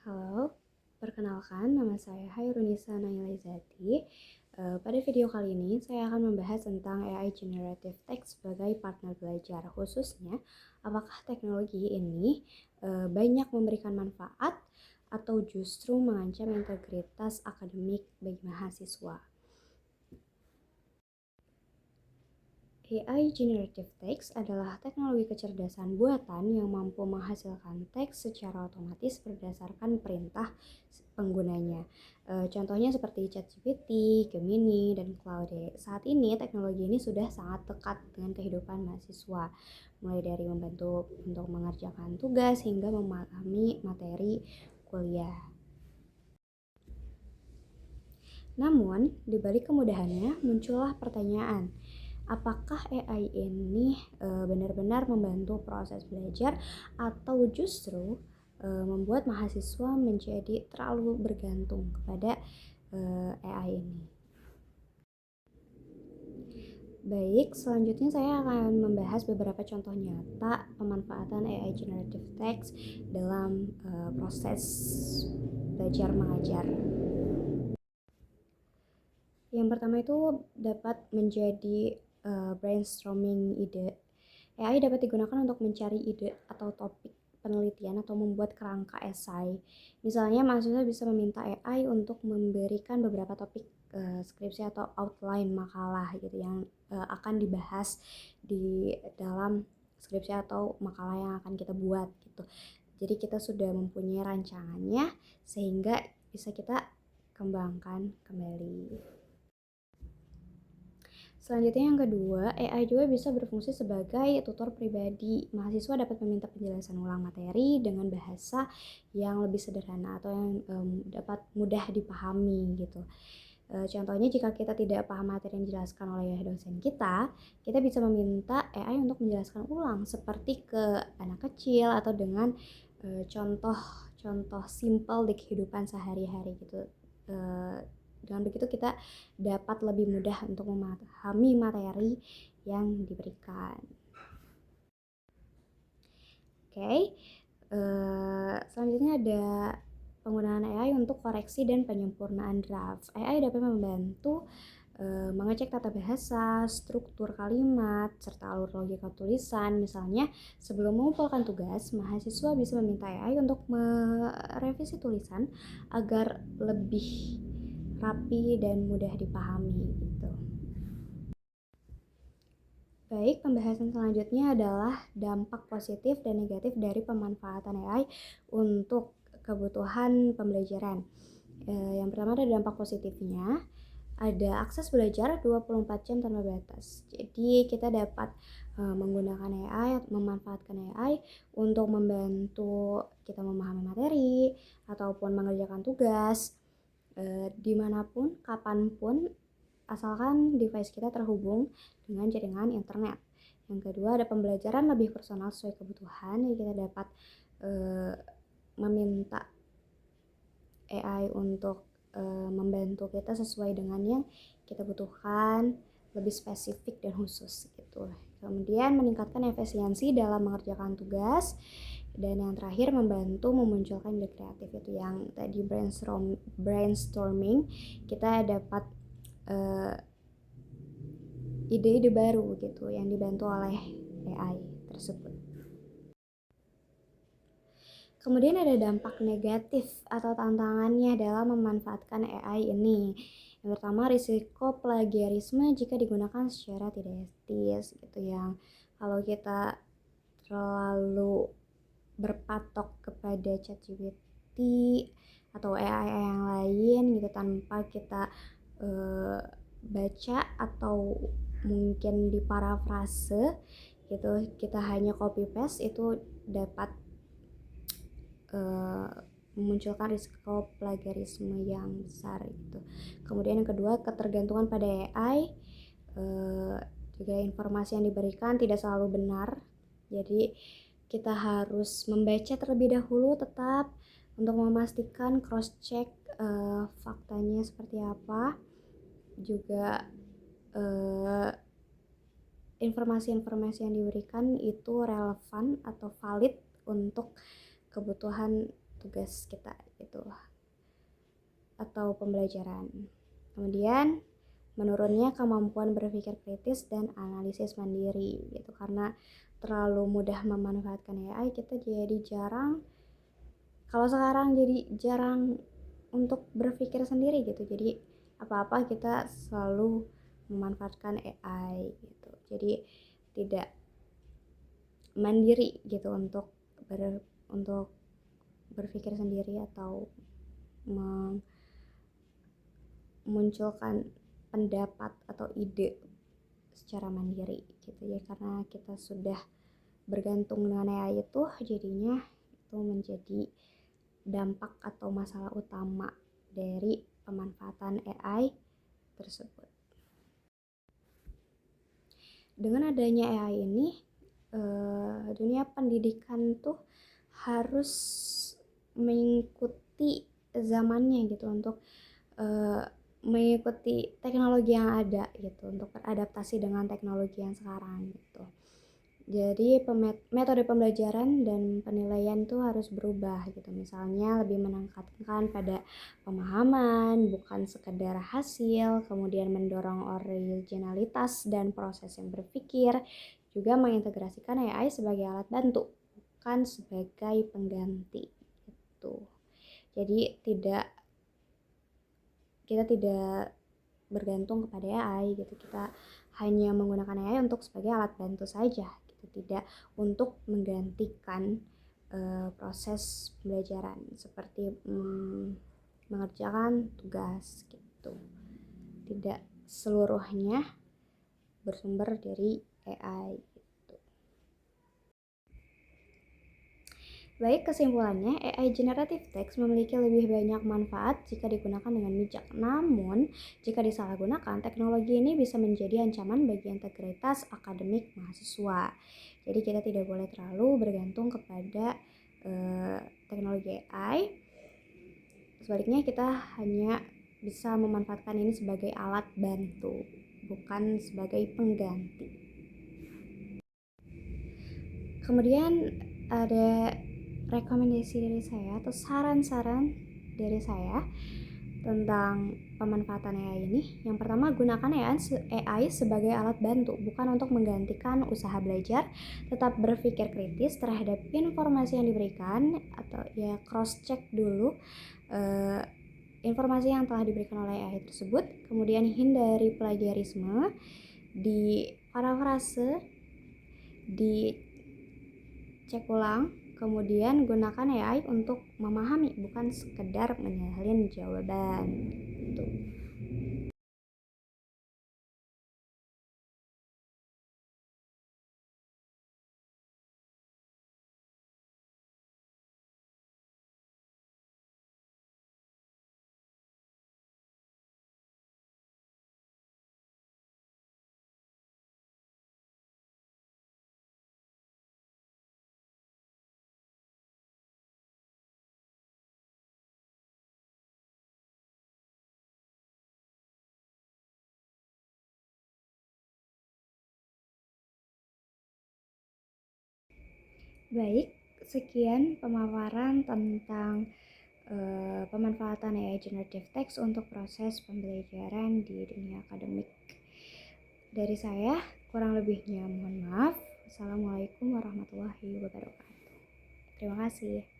Halo, perkenalkan nama saya Hairunisa Nailazati. Pada video kali ini saya akan membahas tentang AI Generative Text sebagai partner belajar. Khususnya, apakah teknologi ini banyak memberikan manfaat atau justru mengancam integritas akademik bagi mahasiswa. AI Generative Text adalah teknologi kecerdasan buatan yang mampu menghasilkan teks secara otomatis berdasarkan perintah penggunanya. Contohnya seperti ChatGPT, Gemini, dan Claude. Saat ini teknologi ini sudah sangat dekat dengan kehidupan mahasiswa, mulai dari membantu untuk mengerjakan tugas hingga memahami materi kuliah. Namun, di balik kemudahannya muncullah pertanyaan, apakah AI ini benar-benar membantu proses belajar atau justru membuat mahasiswa menjadi terlalu bergantung kepada AI ini? Baik, selanjutnya saya akan membahas beberapa contoh nyata pemanfaatan AI Generative Text dalam proses belajar mengajar. Yang pertama itu dapat menjadi brainstorming ide. AI dapat digunakan untuk mencari ide atau topik penelitian atau membuat kerangka esai. Misalnya mahasiswa bisa meminta AI untuk memberikan beberapa topik skripsi atau outline makalah gitu yang akan dibahas di dalam skripsi atau makalah yang akan kita buat gitu. Jadi kita sudah mempunyai rancangannya sehingga bisa kita kembangkan kembali. Selanjutnya yang kedua, AI juga bisa berfungsi sebagai tutor pribadi. Mahasiswa dapat meminta penjelasan ulang materi dengan bahasa yang lebih sederhana atau yang dapat mudah dipahami gitu. Contohnya jika kita tidak paham materi yang dijelaskan oleh dosen kita bisa meminta AI untuk menjelaskan ulang seperti ke anak kecil atau dengan contoh-contoh simpel di kehidupan sehari-hari gitu. Dengan begitu kita dapat lebih mudah untuk memahami materi yang diberikan. Oke, selanjutnya ada penggunaan AI untuk koreksi dan penyempurnaan draft. AI dapat membantu mengecek tata bahasa, struktur kalimat, serta alur logika tulisan. Misalnya, sebelum mengumpulkan tugas, mahasiswa bisa meminta AI untuk merevisi tulisan agar lebih rapi dan mudah dipahami gitu. Baik, pembahasan selanjutnya adalah dampak positif dan negatif dari pemanfaatan AI untuk kebutuhan pembelajaran. Yang pertama ada dampak positifnya, ada akses belajar 24 jam tanpa batas. Jadi kita dapat menggunakan AI, memanfaatkan AI untuk membantu kita memahami materi ataupun mengerjakan tugas dimanapun, kapanpun, asalkan device kita terhubung dengan jaringan internet. Yang kedua ada pembelajaran lebih personal sesuai kebutuhan, jadi kita dapat meminta AI untuk membantu kita sesuai dengan yang kita butuhkan, lebih spesifik dan khusus gitu. Kemudian meningkatkan efisiensi dalam mengerjakan tugas, dan yang terakhir membantu memunculkan ide kreatif, itu yang tadi brainstorming, kita dapat ide-ide baru gitu yang dibantu oleh AI tersebut. Kemudian ada dampak negatif atau tantangannya dalam memanfaatkan AI ini. Yang pertama, risiko plagiarisme jika digunakan secara tidak etis gitu, yang kalau kita terlalu berpatok kepada ChatGPT atau AI yang lain gitu tanpa kita baca atau mungkin diparafrase gitu, kita hanya copy paste, itu dapat memunculkan risiko plagiarisme yang besar gitu. Kemudian yang kedua, ketergantungan pada AI, juga informasi yang diberikan tidak selalu benar. Jadi kita harus membaca terlebih dahulu tetap untuk memastikan cross check faktanya seperti apa. Juga informasi-informasi yang diberikan itu relevan atau valid untuk kebutuhan tugas kita gitu atau pembelajaran. Kemudian menurunnya kemampuan berpikir kritis dan analisis mandiri gitu, karena terlalu mudah memanfaatkan AI kita jadi jarang, kalau sekarang jadi jarang untuk berpikir sendiri gitu. Jadi apa-apa kita selalu memanfaatkan AI gitu, jadi tidak mandiri gitu untuk berpikir sendiri atau memunculkan pendapat atau ide secara mandiri gitu ya, karena kita sudah bergantung dengan AI itu, jadinya itu menjadi dampak atau masalah utama dari pemanfaatan AI tersebut. Dengan adanya AI ini, dunia pendidikan tuh harus mengikuti zamannya gitu, untuk mengikuti teknologi yang ada gitu, untuk beradaptasi dengan teknologi yang sekarang gitu. Jadi metode pembelajaran dan penilaian tuh harus berubah gitu. Misalnya lebih menekankan pada pemahaman, bukan sekedar hasil, kemudian mendorong originalitas dan proses yang berpikir, juga mengintegrasikan AI sebagai alat bantu, bukan sebagai pengganti gitu. Jadi kita tidak bergantung kepada AI gitu. Kita hanya menggunakan AI untuk sebagai alat bantu saja gitu, tidak untuk menggantikan proses pembelajaran seperti mengerjakan tugas gitu. Tidak seluruhnya bersumber dari AI. Baik, kesimpulannya, AI generative text memiliki lebih banyak manfaat jika digunakan dengan bijak. Namun, jika disalahgunakan, teknologi ini bisa menjadi ancaman bagi integritas akademik mahasiswa. Jadi kita tidak boleh terlalu bergantung kepada teknologi AI. Sebaliknya, kita hanya bisa memanfaatkan ini sebagai alat bantu, bukan sebagai pengganti. Kemudian ada rekomendasi dari saya atau saran-saran dari saya tentang pemanfaatan AI ini. Yang pertama, gunakan AI sebagai alat bantu, bukan untuk menggantikan usaha belajar. Tetap berpikir kritis terhadap informasi yang diberikan, atau ya cross check dulu informasi yang telah diberikan oleh AI tersebut. Kemudian hindari plagiarisme, di parafrase, dicek ulang. Kemudian gunakan AI untuk memahami, bukan sekedar menyalin jawaban gitu. Baik, sekian pemaparan tentang pemanfaatan AI generative text untuk proses pembelajaran di dunia akademik. Dari saya, kurang lebihnya mohon maaf. Assalamualaikum warahmatullahi wabarakatuh. Terima kasih.